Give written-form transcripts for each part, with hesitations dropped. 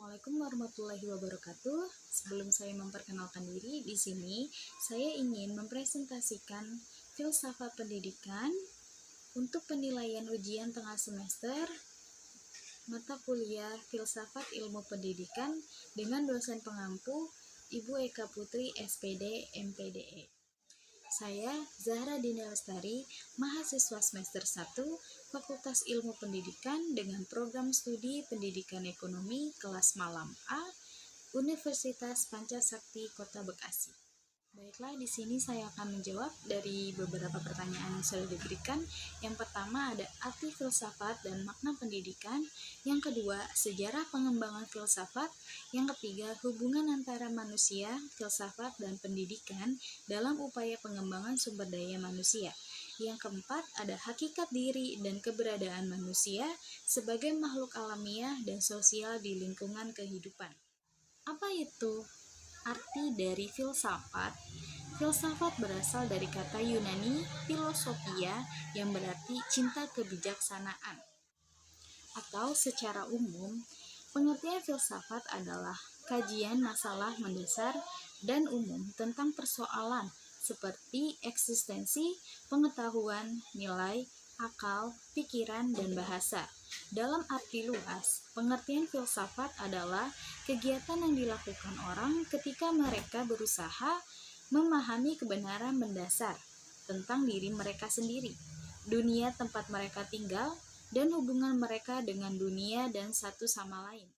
Assalamualaikum warahmatullahi wabarakatuh. Sebelum saya memperkenalkan diri, di sini saya ingin mempresentasikan filsafat pendidikan untuk penilaian ujian tengah semester mata kuliah Filsafat Ilmu Pendidikan dengan dosen pengampu Ibu Eka Putri SPD MPDE. Saya Zahra Dina Lestari, mahasiswa semester 1 Fakultas Ilmu Pendidikan dengan program studi Pendidikan Ekonomi kelas malam A, Universitas Pancasakti Kota Bekasi. Baiklah, di sini saya akan menjawab dari beberapa pertanyaan yang sudah diberikan. Yang pertama ada arti filsafat dan makna pendidikan. Yang kedua, sejarah pengembangan filsafat. Yang ketiga, hubungan antara manusia, filsafat, dan pendidikan dalam upaya pengembangan sumber daya manusia. Yang keempat, ada hakikat diri dan keberadaan manusia sebagai makhluk alamiah dan sosial di lingkungan kehidupan. Apa itu arti dari filsafat? Filsafat berasal dari kata Yunani philosophia yang berarti cinta kebijaksanaan. Atau secara umum, pengertian filsafat adalah kajian masalah mendasar dan umum tentang persoalan seperti eksistensi, pengetahuan, nilai, akal, pikiran, dan bahasa. Dalam arti luas, pengertian filsafat adalah kegiatan yang dilakukan orang ketika mereka berusaha memahami kebenaran mendasar tentang diri mereka sendiri, dunia tempat mereka tinggal, dan hubungan mereka dengan dunia dan satu sama lain.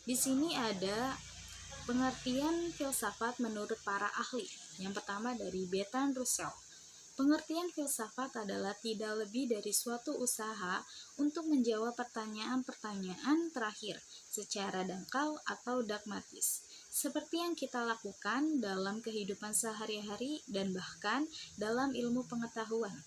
Di sini ada pengertian filsafat menurut para ahli. Yang pertama dari Bertrand Russell. Pengertian filsafat adalah tidak lebih dari suatu usaha untuk menjawab pertanyaan-pertanyaan terakhir secara dangkal atau dogmatis, seperti yang kita lakukan dalam kehidupan sehari-hari dan bahkan dalam ilmu pengetahuan.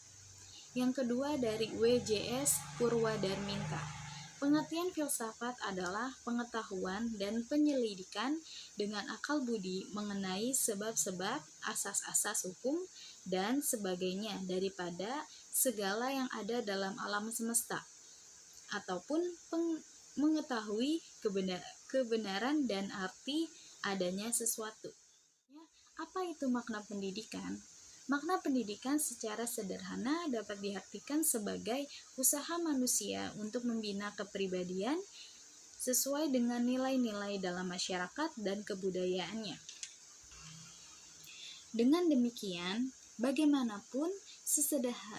Yang kedua dari W.J.S. Purwadarminta. Pengertian filsafat adalah pengetahuan dan penyelidikan dengan akal budi mengenai sebab-sebab, asas-asas hukum, dan sebagainya daripada segala yang ada dalam alam semesta, ataupun mengetahui kebenaran dan arti adanya sesuatu. Apa itu makna pendidikan? Makna pendidikan secara sederhana dapat diartikan sebagai usaha manusia untuk membina kepribadian sesuai dengan nilai-nilai dalam masyarakat dan kebudayaannya. Dengan demikian, bagaimanapun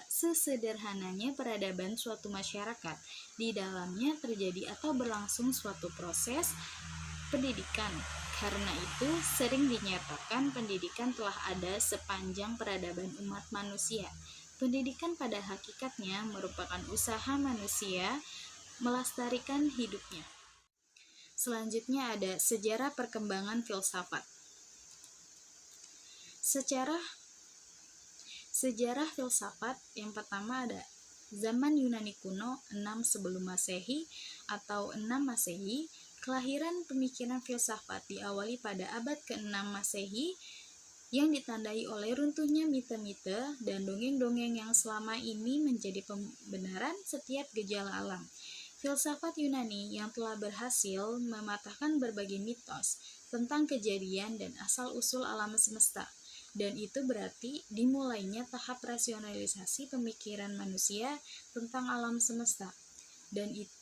sesederhananya peradaban suatu masyarakat, di dalamnya terjadi atau berlangsung suatu proses pendidikan. Karena itu, sering dinyatakan pendidikan telah ada sepanjang peradaban umat manusia. Pendidikan pada hakikatnya merupakan usaha manusia melestarikan hidupnya. Selanjutnya ada sejarah perkembangan filsafat. Sejarah filsafat yang pertama ada zaman Yunani kuno 6 sebelum Masehi atau 6 Masehi. Kelahiran pemikiran filsafat diawali pada abad ke-6 Masehi yang ditandai oleh runtuhnya mite-mite dan dongeng-dongeng yang selama ini menjadi pembenaran setiap gejala alam. Filsafat Yunani yang telah berhasil mematahkan berbagai mitos tentang kejadian dan asal-usul alam semesta. Dan itu berarti dimulainya tahap rasionalisasi pemikiran manusia tentang alam semesta. Dan itu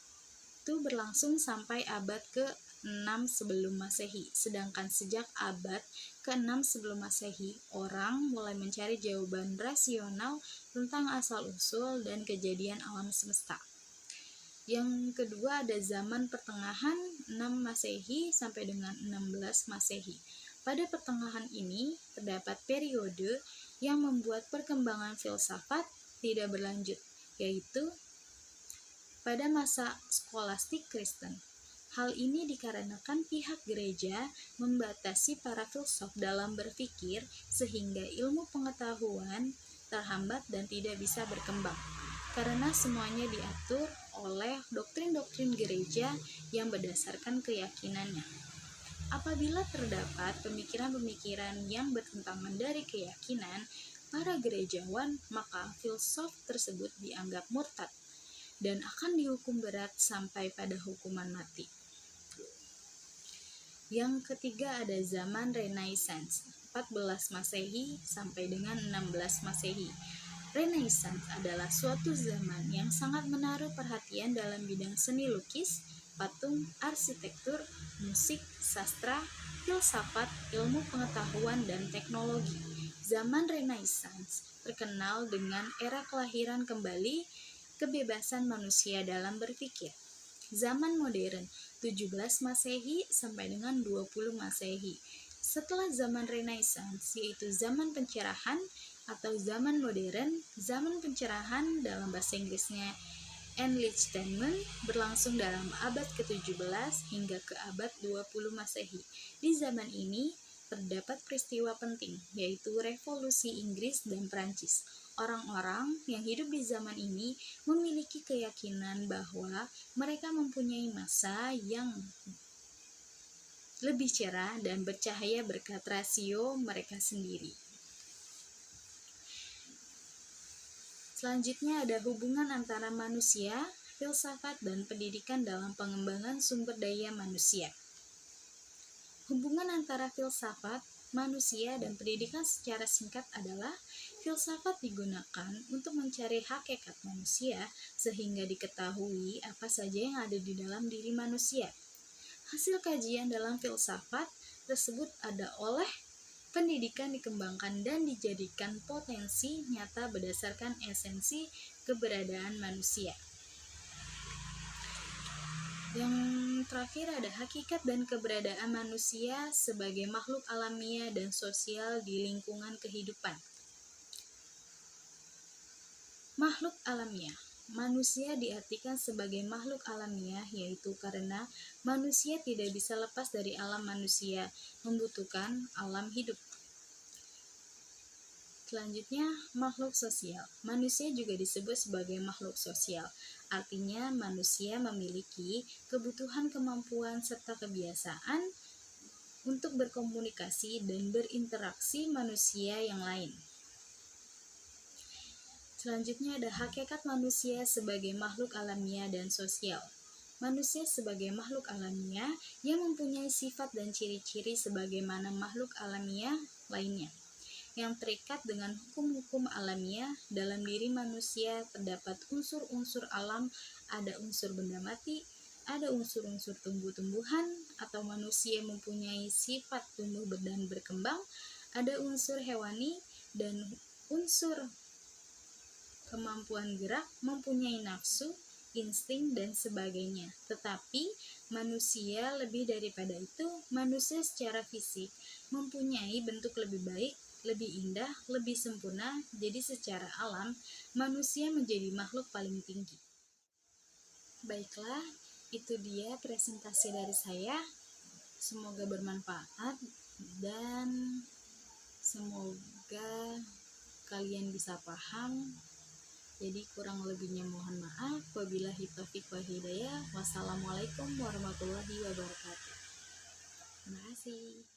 berlangsung sampai abad ke-6 sebelum Masehi. Sedangkan sejak abad ke-6 sebelum Masehi, orang mulai mencari jawaban rasional tentang asal-usul dan kejadian alam semesta. Yang kedua ada zaman pertengahan 6 Masehi sampai dengan 16 Masehi. Pada pertengahan ini terdapat periode yang membuat perkembangan filsafat tidak berlanjut, yaitu pada masa skolastik Kristen. Hal ini dikarenakan pihak gereja membatasi para filsuf dalam berpikir sehingga ilmu pengetahuan terhambat dan tidak bisa berkembang. Karena semuanya diatur oleh doktrin-doktrin gereja yang berdasarkan keyakinannya. Apabila terdapat pemikiran-pemikiran yang bertentangan dari keyakinan para gerejawan, maka filsuf tersebut dianggap murtad dan akan dihukum berat sampai pada hukuman mati. Yang ketiga ada zaman Renaissance, 14 Masehi sampai dengan 16 Masehi. Renaissance adalah suatu zaman yang sangat menaruh perhatian dalam bidang seni lukis, patung, arsitektur, musik, sastra, filsafat, ilmu pengetahuan, dan teknologi. Zaman Renaissance terkenal dengan era kelahiran kembali kebebasan manusia dalam berpikir. Zaman modern 17 Masehi sampai dengan 20 Masehi. Setelah zaman Renaissance, yaitu zaman pencerahan atau zaman modern, zaman pencerahan dalam bahasa Inggrisnya Enlightenment berlangsung dalam abad ke-17 hingga ke abad 20 Masehi. Di zaman ini terdapat peristiwa penting, yaitu Revolusi Inggris dan Prancis. Orang-orang yang hidup di zaman ini memiliki keyakinan bahwa mereka mempunyai masa yang lebih cerah dan bercahaya berkat rasio mereka sendiri. Selanjutnya ada hubungan antara manusia, filsafat, dan pendidikan dalam pengembangan sumber daya manusia. Hubungan antara filsafat, manusia, dan pendidikan secara singkat adalah filsafat digunakan untuk mencari hakikat manusia sehingga diketahui apa saja yang ada di dalam diri manusia. Hasil kajian dalam filsafat tersebut ada oleh pendidikan dikembangkan dan dijadikan potensi nyata berdasarkan esensi keberadaan manusia. Yang terakhir ada hakikat dan keberadaan manusia sebagai makhluk alamiah dan sosial di lingkungan kehidupan. Makhluk alamiah. Manusia diartikan sebagai makhluk alamiah yaitu karena manusia tidak bisa lepas dari alam manusia, membutuhkan alam hidup. Selanjutnya, makhluk sosial. Manusia juga disebut sebagai makhluk sosial. Artinya, manusia memiliki kebutuhan, kemampuan, serta kebiasaan untuk berkomunikasi dan berinteraksi manusia yang lain. Selanjutnya ada hakikat manusia sebagai makhluk alamiah dan sosial. Manusia sebagai makhluk alamiah yang mempunyai sifat dan ciri-ciri sebagaimana makhluk alamiah lainnya. Yang terikat dengan hukum-hukum alamiah, dalam diri manusia terdapat unsur-unsur alam, ada unsur benda mati, ada unsur-unsur tumbuh-tumbuhan, atau manusia mempunyai sifat tumbuh dan berkembang, ada unsur hewani, dan unsur kemampuan gerak, mempunyai nafsu, insting, dan sebagainya. Tetapi manusia lebih daripada itu, manusia secara fisik mempunyai bentuk lebih baik, lebih indah, lebih sempurna. Jadi secara alam, manusia menjadi makhluk paling tinggi. Baiklah, itu dia presentasi dari saya. Semoga bermanfaat dan semoga kalian bisa paham. Jadi kurang lebihnya mohon maaf. Wabillahi taufiq wal hidayah. Wassalamualaikum warahmatullahi wabarakatuh. Terima kasih.